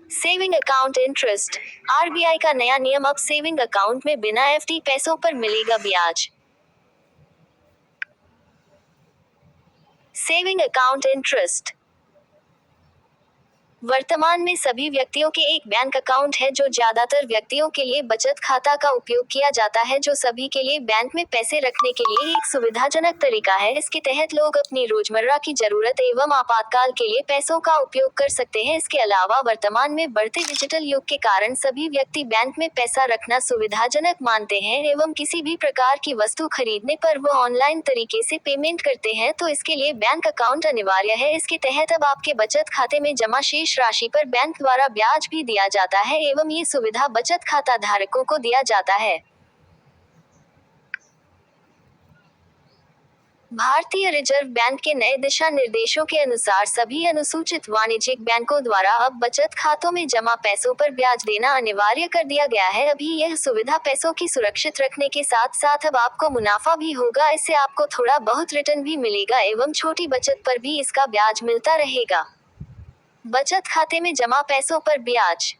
Saving account interest. RBI का नया नियम, अब सेविंग अकाउंट में बिना एफडी पैसों पर मिलेगा ब्याज। सेविंग अकाउंट इंटरेस्ट वर्तमान में सभी व्यक्तियों के एक बैंक अकाउंट है, जो ज्यादातर व्यक्तियों के लिए बचत खाता का उपयोग किया जाता है, जो सभी के लिए बैंक में पैसे रखने के लिए एक सुविधाजनक तरीका है। इसके तहत लोग अपनी रोजमर्रा की जरूरत एवं आपातकाल के लिए पैसों का उपयोग कर सकते हैं। इसके अलावा वर्तमान में बढ़ते डिजिटल युग के कारण सभी व्यक्ति बैंक में पैसा रखना सुविधाजनक मानते हैं एवं किसी भी प्रकार की वस्तु खरीदने पर वो ऑनलाइन तरीके से पेमेंट करते हैं, तो इसके लिए बैंक अकाउंट अनिवार्य है। इसके तहत अब आपके बचत खाते में जमा शेष राशि पर बैंक द्वारा ब्याज भी दिया जाता है एवं ये सुविधा बचत खाता धारकों को दिया जाता है। भारतीय रिजर्व बैंक के नए दिशा निर्देशों के अनुसार सभी अनुसूचित वाणिज्यिक बैंकों द्वारा अब बचत खातों में जमा पैसों पर ब्याज देना अनिवार्य कर दिया गया है। अभी यह सुविधा पैसों की सुरक्षित रखने के साथ साथ अब आपको मुनाफा भी होगा। इससे आपको थोड़ा बहुत रिटर्न भी मिलेगा एवं छोटी बचत पर भी इसका ब्याज मिलता रहेगा। बचत खाते में जमा पैसों पर ब्याज।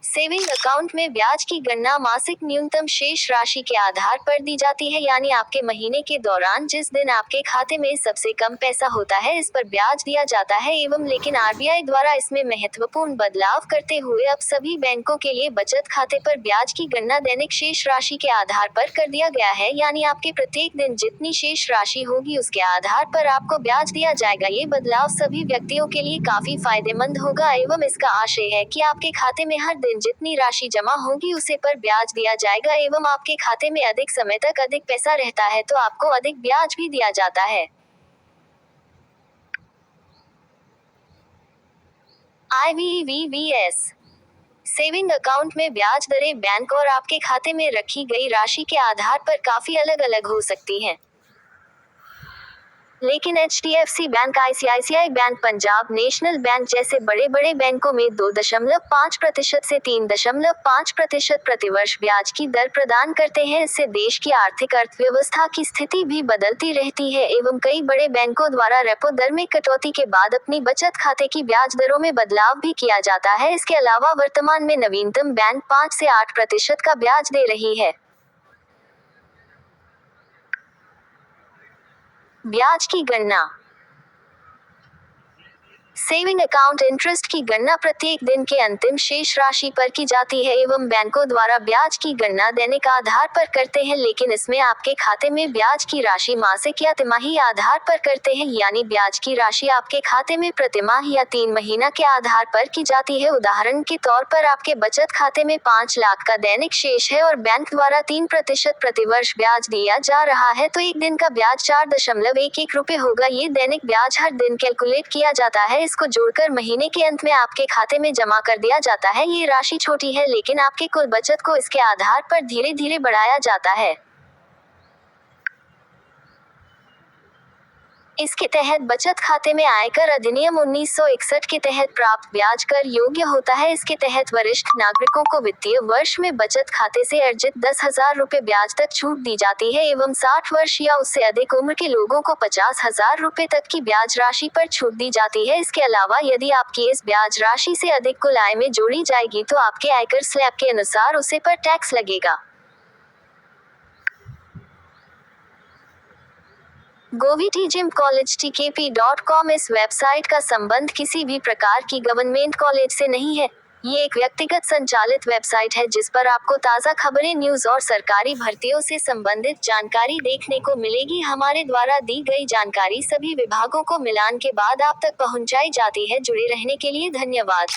सेविंग अकाउंट में ब्याज की गणना मासिक न्यूनतम शेष राशि के आधार पर दी जाती है, यानी आपके महीने के दौरान जिस दिन आपके खाते में सबसे कम पैसा होता है, इस पर ब्याज दिया जाता है एवं लेकिन आरबीआई द्वारा इसमें महत्वपूर्ण बदलाव करते हुए अब सभी बैंकों के लिए बचत खाते पर ब्याज की गणना दैनिक शेष राशि के आधार पर कर दिया गया है, यानी आपके प्रत्येक दिन जितनी शेष राशि होगी उसके आधार पर आपको ब्याज दिया जाएगा। ये बदलाव सभी व्यक्तियों के लिए काफी फायदेमंद होगा एवं इसका आशय है कि आपके खाते में हर दिन जितनी राशि जमा होगी उसे पर ब्याज दिया जाएगा एवं आपके खाते में अधिक समय तक अधिक पैसा रहता है तो आपको अधिक ब्याज भी दिया जाता है। IVVVS सेविंग अकाउंट में ब्याज दरें बैंक और आपके खाते में रखी गई राशि के आधार पर काफी अलग अलग हो सकती हैं, लेकिन HDFC bank, ICICI bank, Punjab national bank जैसे बड़े बड़े बैंकों में 2.5% से 3.5% प्रतिवर्ष ब्याज की दर प्रदान करते हैं। इससे देश की आर्थिक अर्थव्यवस्था की स्थिति भी बदलती रहती है एवं कई बड़े बैंकों द्वारा रेपो दर में कटौती के बाद अपनी बचत खाते की ब्याज दरों में बदलाव भी किया जाता है। इसके अलावा वर्तमान में नवीनतम बैंक 5 से 8% का ब्याज दे रही है। ब्याज की गणना। सेविंग अकाउंट इंटरेस्ट की गणना प्रत्येक दिन के अंतिम शेष राशि पर की जाती है एवं बैंकों द्वारा ब्याज की गणना दैनिक आधार पर करते हैं, लेकिन इसमें आपके खाते में ब्याज की राशि मासिक या तिमाही आधार पर करते हैं, यानी ब्याज की राशि आपके खाते में प्रतिमाह या 3 महीना के आधार पर की जाती है। उदाहरण के तौर पर आपके बचत खाते में 5 लाख का दैनिक शेष है और बैंक द्वारा 3% प्रतिवर्ष ब्याज दिया जा रहा है, तो एक दिन का ब्याज 4.11 रुपए होगा। ये दैनिक ब्याज हर दिन कैलकुलेट किया जाता है, इसको जोड़कर महीने के अंत में आपके खाते में जमा कर दिया जाता है। ये राशि छोटी है, लेकिन आपके कुल बचत को इसके आधार पर धीरे धीरे बढ़ाया जाता है। इसके तहत बचत खाते में आयकर अधिनियम 1961 के तहत प्राप्त ब्याज कर योग्य होता है। इसके तहत वरिष्ठ नागरिकों को वित्तीय वर्ष में बचत खाते से अर्जित 10,000 रुपए ब्याज तक छूट दी जाती है एवं 60 वर्ष या उससे अधिक उम्र के लोगों को 50,000 रुपए तक की ब्याज राशि पर छूट दी जाती है। इसके अलावा यदि आपकी इस ब्याज राशि से अधिक कुल आय में जोड़ी जाएगी तो आपके आयकर स्लैब के अनुसार उसे पर टैक्स लगेगा। govtgymcollegetkp.com इस वेबसाइट का संबंध किसी भी प्रकार की गवर्नमेंट कॉलेज से नहीं है। ये एक व्यक्तिगत संचालित वेबसाइट है जिस पर आपको ताज़ा खबरें, न्यूज़ और सरकारी भर्तियों से संबंधित जानकारी देखने को मिलेगी। हमारे द्वारा दी गई जानकारी सभी विभागों को मिलान के बाद आप तक पहुंचाई जाती है। जुड़े रहने के लिए धन्यवाद।